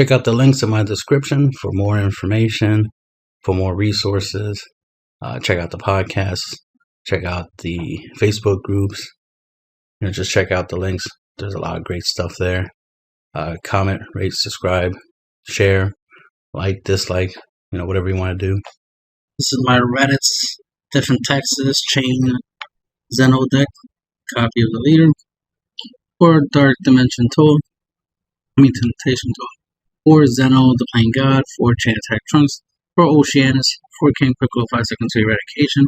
Check out the links in my description for more information, for more resources. Check out the podcast. Check out the Facebook groups. Just check out the links. There's a lot of great stuff there. Comment, rate, subscribe, share, like, dislike, whatever you want to do. This is my Raditz different Texas chain Zenoh deck, copy of the leader, or Dark Dimension tool, Temptation tool, or Zenoh the Plain God, 4 chain attack trunks, or Oceanus, 4 King Piccolo 5 seconds to eradication,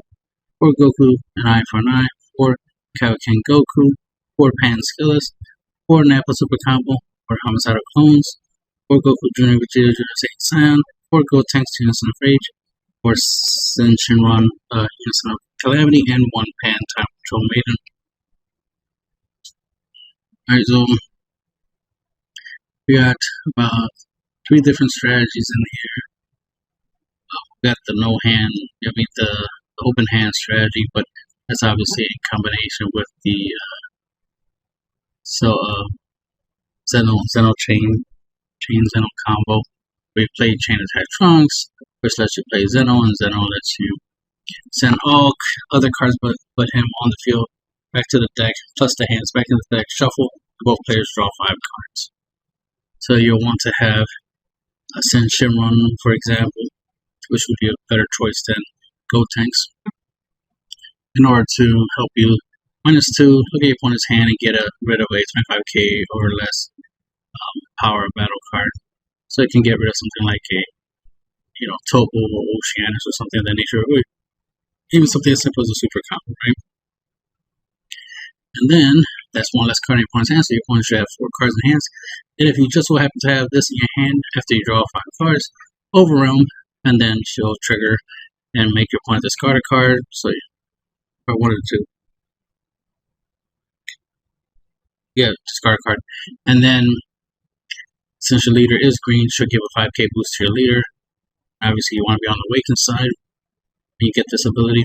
or Goku an eye for an eye, or Kaioken Goku, or Pan Skillet, or Nappa Super Combo, or Homicidal Clones, or Goku Jr. Vegeta Jr. Saiyan, or Gotenks Unison of Rage, or Sin Shinron Unison of Calamity, and 1 Pan Time Control Maiden. Alright, so we got about 3 different strategies in here. We got the the open hand strategy, but that's obviously in combination with the Zenoh chain Zenoh combo. We play chain attack trunks, which lets you play Zenoh, and Zenoh lets you send all other cards but him on the field back to the deck, plus the hands back in the deck, shuffle, both players draw 5 cards. So you'll want to have a Sin Shinron, for example, which would be a better choice than Gotenks, in order to help you -2, look at your opponent's hand and get rid of a 25k or less power battle card. So you can get rid of something like a Topo or Oceanus or something of that nature, or even something as simple as a super combo, right? And then that's 1 less card in your opponent's hand, so your opponent should have 4 cards in hands. And if you just so happen to have this in your hand after you draw 5 cards, Overwhelm, and then she'll trigger and make your opponent discard a card, so or 1 or 2. Yeah, discard a card. And then, since your leader is green, she'll give a 5k boost to your leader. Obviously, you want to be on the Awakened side, and you get this ability.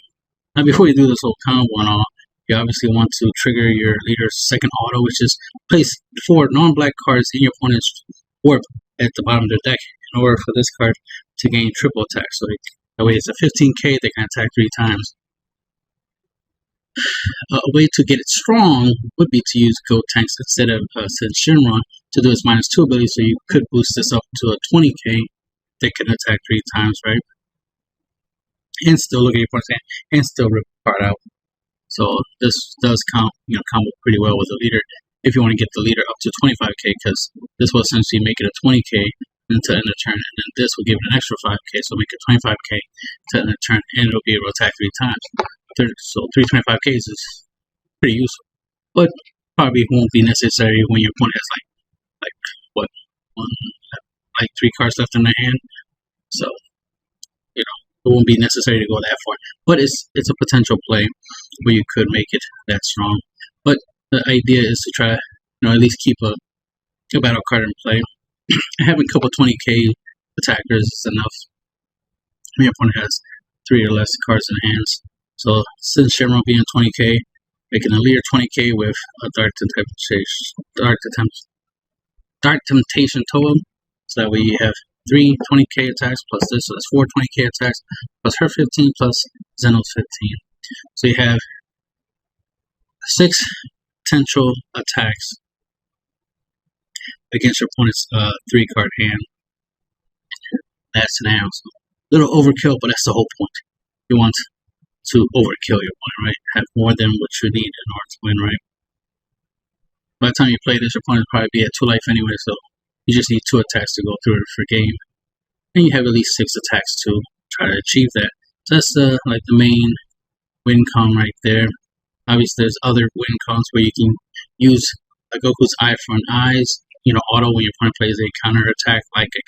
Now, before you do this whole combo and all, you obviously want to trigger your leader's second auto, which is place 4 non-black cards in your opponent's warp at the bottom of their deck in order for this card to gain triple attack. So that way it's a 15k, they can attack 3 times. A way to get it strong would be to use Gotenks instead of Sin Shinron to do its -2 ability, so you could boost this up to a 20k that can attack 3 times, right? And still look at your opponent's hand and still rip the card out. So this does combo pretty well with the leader if you want to get the leader up to 25k, because this will essentially make it a 20k into end of turn, and then this will give it an extra 5k, so make it 25k to end of turn, and it'll be able to attack 3 times. So 3 25ks is pretty useful, but probably won't be necessary when your opponent has like 3 cards left in their hand. So it won't be necessary to go that far, but it's a potential play where you could make it that strong. But the idea is to try at least keep a battle card in play. Having a couple 20k attackers is enough when your opponent has 3 or less cards in hands. So since Shinron being 20k, making a leader 20k with a Dark Temptation totem, so that way you have 3 20k attacks plus this, so that's 4 20k attacks plus her 15 plus Zenoh's 15. So you have 6 potential attacks against your opponent's 3-card hand. That's scenario. So a little overkill, but that's the whole point. You want to overkill your opponent, right? Have more than what you need in order to win, right? By the time you play this, your opponent will probably be at 2 life anyway, so you just need 2 attacks to go through it for game. And you have at least 6 attacks to try to achieve that. So that's the main win con right there. Obviously, there's other win cons where you can use a Goku's Eye for an Eyes, auto when your opponent plays a counter attack, like a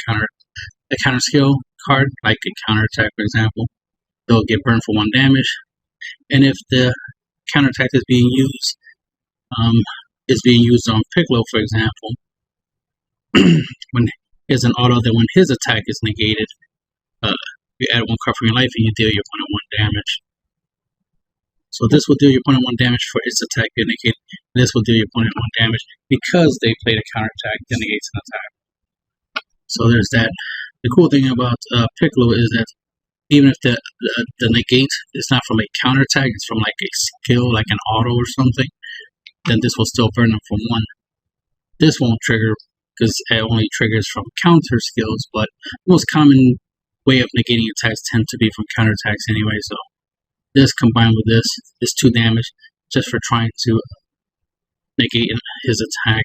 counter skill card, like a counter attack, for example. They'll get burned for 1 damage. And if the counter attack is being used on Piccolo, for example, when there's an auto that when his attack is negated, you add 1 card from your life and you deal your opponent 1 damage. So this will deal your opponent 1 damage for its attack being negated. This will deal your opponent 1 damage because they played a counter attack that negates an attack. So there's that. The cool thing about Piccolo is that even if the negate is not from a counterattack, it's from like a skill, like an auto or something, then this will still burn them from one. This won't trigger because it only triggers from counter skills, but the most common way of negating attacks tend to be from counterattacks anyway, so this combined with this is 2 damage just for trying to negate his attack.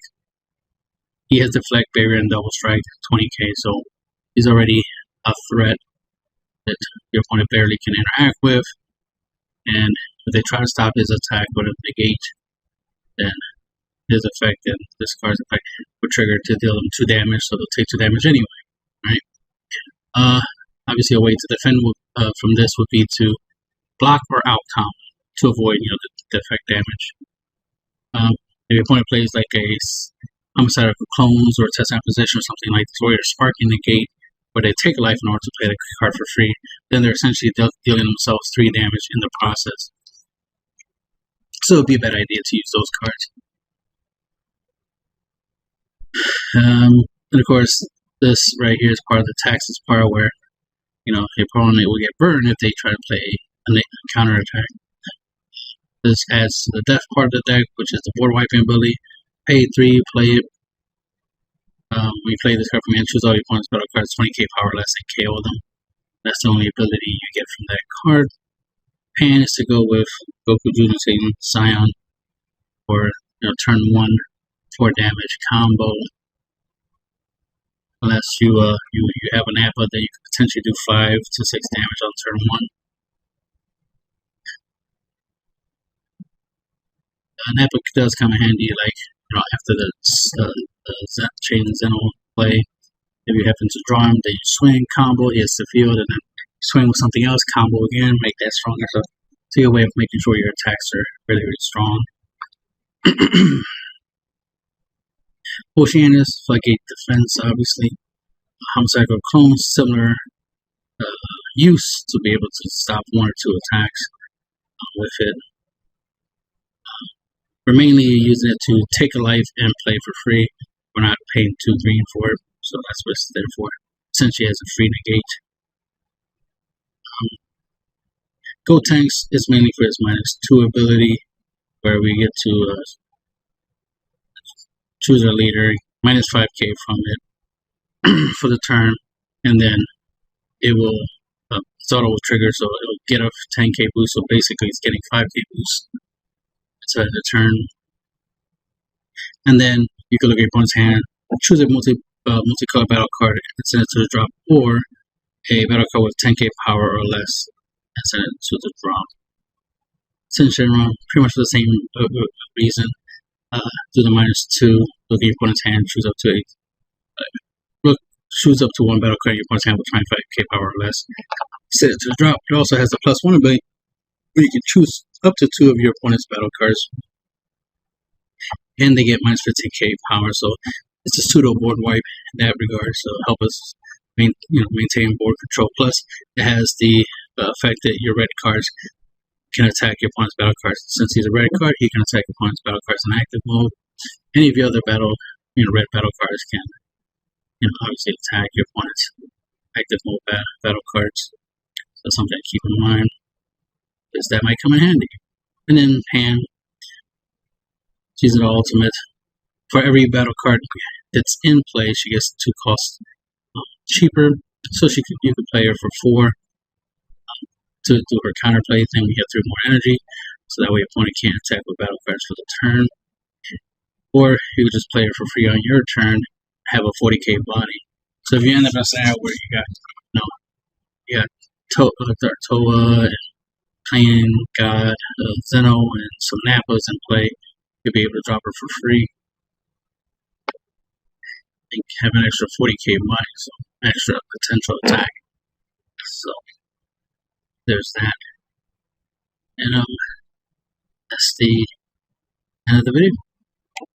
He has Deflect, Barrier, and Double Strike, 20k, so he's already a threat that your opponent barely can interact with, and if they try to stop his attack with a negate, then his effect and this card's effect will trigger to deal them 2 damage, so they'll take 2 damage anyway, right? Obviously a way to defend from this would be to block or out combo to avoid, the effect damage. If your opponent plays like a Homicidal Clones or Test Position or something like this, where you're sparking the gate, where they take a life in order to play the card for free, then they're essentially dealing themselves 3 damage in the process. So it would be a bad idea to use those cards. And of course, this right here is part of the taxes part where, your opponent will get burned if they try to play a counter attack. This adds to the death part of the deck, which is the board wiping ability. Pay 3, play it. When you play this card from hand, choose all your opponent's battle cards 20k power less and KO them. That's the only ability you get from that card. Pan is to go with Goku Junior Satan Scion for turn 1 4 damage combo. Unless you have an Nappa, then you can potentially do 5 to 6 damage on turn 1. Nappa does come in handy, like after the chain Zenoh play. If you happen to draw him, then you swing, combo, he hits the field, and then swing with something else, combo again, make that stronger. So it's a good way of making sure your attacks are really, really strong. Oceanus, Floodgate Defense, obviously. Homicidal Clones, similar use to be able to stop 1 or 2 attacks with it. We're mainly using it to take a life and play for free. We're not paying 2 green for it, so that's what it's there for. Essentially as a free negate. Go Tanks is mainly for its -2 ability, where we get to choose our leader, -5k from it for the turn, and then it will its auto will trigger, so it will get a 10k boost. So basically, it's getting 5k boost to the turn. And then you can look at your opponent's hand, choose a multicolor battle card and send it to the drop, or a battle card with 10k power or less and send it to the drop. Essentially, pretty much for the same reason. Do the -2. Look at your opponent's hand, choose up to 1 battle card in your opponent's hand with 25k power or less. Set it to the drop. It also has the +1 ability where you can choose up to 2 of your opponent's battle cards, and they get -15k power. So it's a pseudo board wipe in that regard. So help us maintain board control. Plus, it has the effect that your red cards can attack your opponent's battle cards. Since he's a red card, he can attack your opponent's battle cards in active mode. Any of your other red battle cards can, obviously attack your opponent's active mode battle cards. So something to keep in mind, because that might come in handy. And then Pan, she's an ultimate. For every battle card that's in play, she gets 2 costs cheaper. So you can play her for 4 to do her counterplay thing. We get 3 more energy, so that way your opponent can't attack with battle cards for the turn. Or you could just play her for free on your turn, have a 40k body. So if you end up in a scenario where you got Toa and Pain, God, Zenoh, and some Nappas in play, you'll be able to drop her for free and have an extra 40k body, so extra potential attack. So there's that. And that's the end of the video.